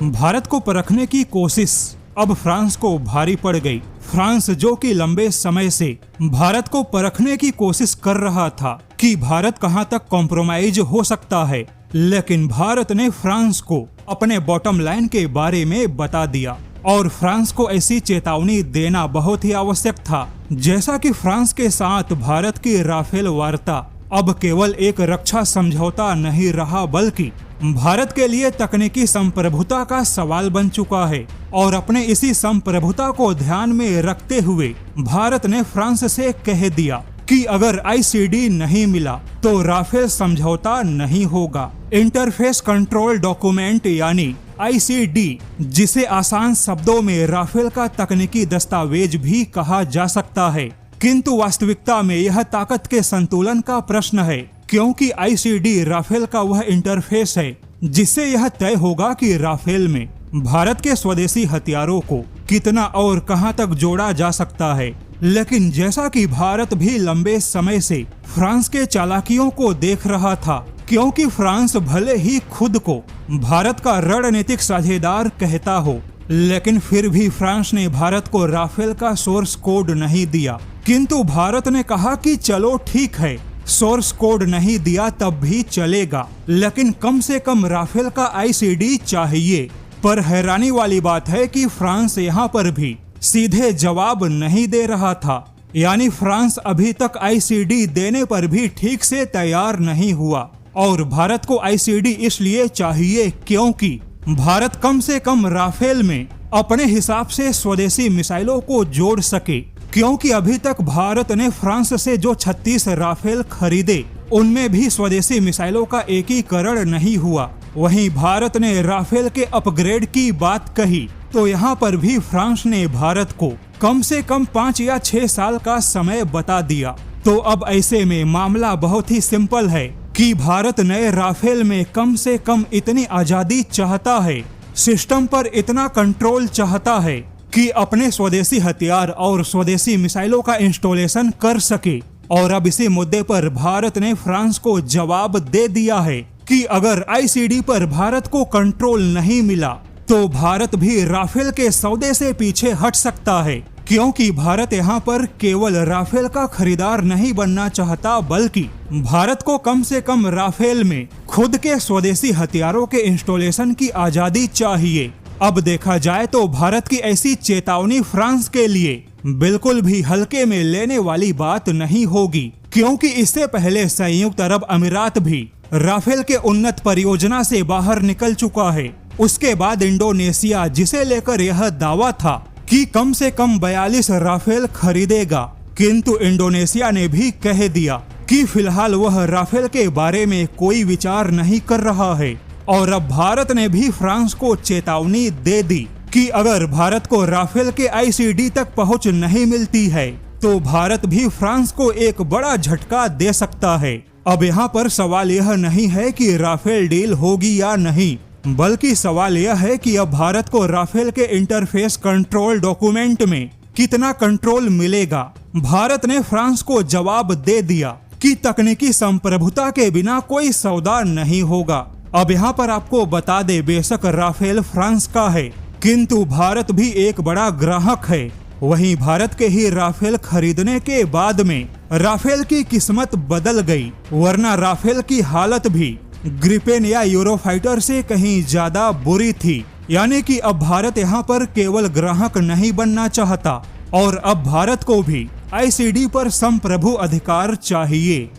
भारत को परखने की कोशिश अब फ्रांस को भारी पड़ गई। फ्रांस जो कि लंबे समय से भारत को परखने की कोशिश कर रहा था कि भारत कहां तक कॉम्प्रोमाइज हो सकता है, लेकिन भारत ने फ्रांस को अपने बॉटम लाइन के बारे में बता दिया और फ्रांस को ऐसी चेतावनी देना बहुत ही आवश्यक था। जैसा कि फ्रांस के साथ भारत की राफेल वार्ता अब केवल एक रक्षा समझौता नहीं रहा, बल्कि भारत के लिए तकनीकी संप्रभुता का सवाल बन चुका है। और अपने इसी संप्रभुता को ध्यान में रखते हुए भारत ने फ्रांस से कह दिया कि अगर आईसीडी नहीं मिला तो राफेल समझौता नहीं होगा। इंटरफेस कंट्रोल डॉक्यूमेंट यानी आईसीडी, जिसे आसान शब्दों में राफेल का तकनीकी दस्तावेज भी कहा जा सकता है, किंतु वास्तविकता में यह ताकत के संतुलन का प्रश्न है, क्योंकि आईसीडी राफेल का वह इंटरफेस है जिससे यह तय होगा कि राफेल में भारत के स्वदेशी हथियारों को कितना और कहां तक जोड़ा जा सकता है। लेकिन जैसा कि भारत भी लंबे समय से फ्रांस के चालाकियों को देख रहा था, क्योंकि फ्रांस भले ही खुद को भारत का रणनीतिक साझेदार कहता हो, लेकिन फिर भी फ्रांस ने भारत को राफेल का सोर्स कोड नहीं दिया। किंतु भारत ने कहा कि चलो ठीक है, सोर्स कोड नहीं दिया तब भी चलेगा, लेकिन कम से कम राफेल का आईसीडी चाहिए। पर हैरानी वाली बात है कि फ्रांस यहाँ पर भी सीधे जवाब नहीं दे रहा था, यानी फ्रांस अभी तक आईसीडी देने पर भी ठीक से तैयार नहीं हुआ। और भारत को आईसीडी इसलिए चाहिए क्योंकि भारत कम से कम राफेल में अपने हिसाब से स्वदेशी मिसाइलों को जोड़ सके, क्योंकि अभी तक भारत ने फ्रांस से जो 36 राफेल खरीदे उनमें भी स्वदेशी मिसाइलों का एकीकरण नहीं हुआ। वहीं भारत ने राफेल के अपग्रेड की बात कही तो यहाँ पर भी फ्रांस ने भारत को कम से कम 5 या 6 साल का समय बता दिया। तो अब ऐसे में मामला बहुत ही सिंपल है कि भारत नए राफेल में कम से कम इतनी आजादी चाहता है, सिस्टम पर इतना कंट्रोल चाहता है कि अपने स्वदेशी हथियार और स्वदेशी मिसाइलों का इंस्टॉलेशन कर सके। और अब इसी मुद्दे पर भारत ने फ्रांस को जवाब दे दिया है कि अगर आईसीडी पर भारत को कंट्रोल नहीं मिला तो भारत भी राफेल के सौदे से पीछे हट सकता है, क्योंकि भारत यहाँ पर केवल राफेल का खरीदार नहीं बनना चाहता, बल्कि भारत को कम से कम राफेल में खुद के स्वदेशी हथियारों के इंस्टॉलेशन की आजादी चाहिए। अब देखा जाए तो भारत की ऐसी चेतावनी फ्रांस के लिए बिल्कुल भी हल्के में लेने वाली बात नहीं होगी, क्योंकि इससे पहले संयुक्त अरब अमीरात भी राफेल के उन्नत परियोजना से बाहर निकल चुका है। उसके बाद इंडोनेशिया, जिसे लेकर यह दावा था कि कम से कम 42 राफेल खरीदेगा, किंतु इंडोनेशिया ने भी कह दिया कि फिलहाल वह राफेल के बारे में कोई विचार नहीं कर रहा है। और अब भारत ने भी फ्रांस को चेतावनी दे दी कि अगर भारत को राफेल के आईसीडी तक पहुंच नहीं मिलती है तो भारत भी फ्रांस को एक बड़ा झटका दे सकता है। अब यहाँ पर सवाल यह नहीं है कि राफेल डील होगी या नहीं, बल्कि सवाल यह है कि अब भारत को राफेल के इंटरफेस कंट्रोल डॉक्यूमेंट में कितना कंट्रोल मिलेगा। भारत ने फ्रांस को जवाब दे दिया कि तकनीकी संप्रभुता के बिना कोई सौदा नहीं होगा। अब यहाँ पर आपको बता दे, बेशक राफेल फ्रांस का है, किंतु भारत भी एक बड़ा ग्राहक है। वहीं भारत के ही राफेल खरीदने के बाद में राफेल की किस्मत बदल गई, वरना राफेल की हालत भी ग्रिपेन या यूरोफाइटर से कहीं ज्यादा बुरी थी। यानी कि अब भारत यहाँ पर केवल ग्राहक नहीं बनना चाहता, और अब भारत को भी आईसीडी पर संप्रभु अधिकार चाहिए।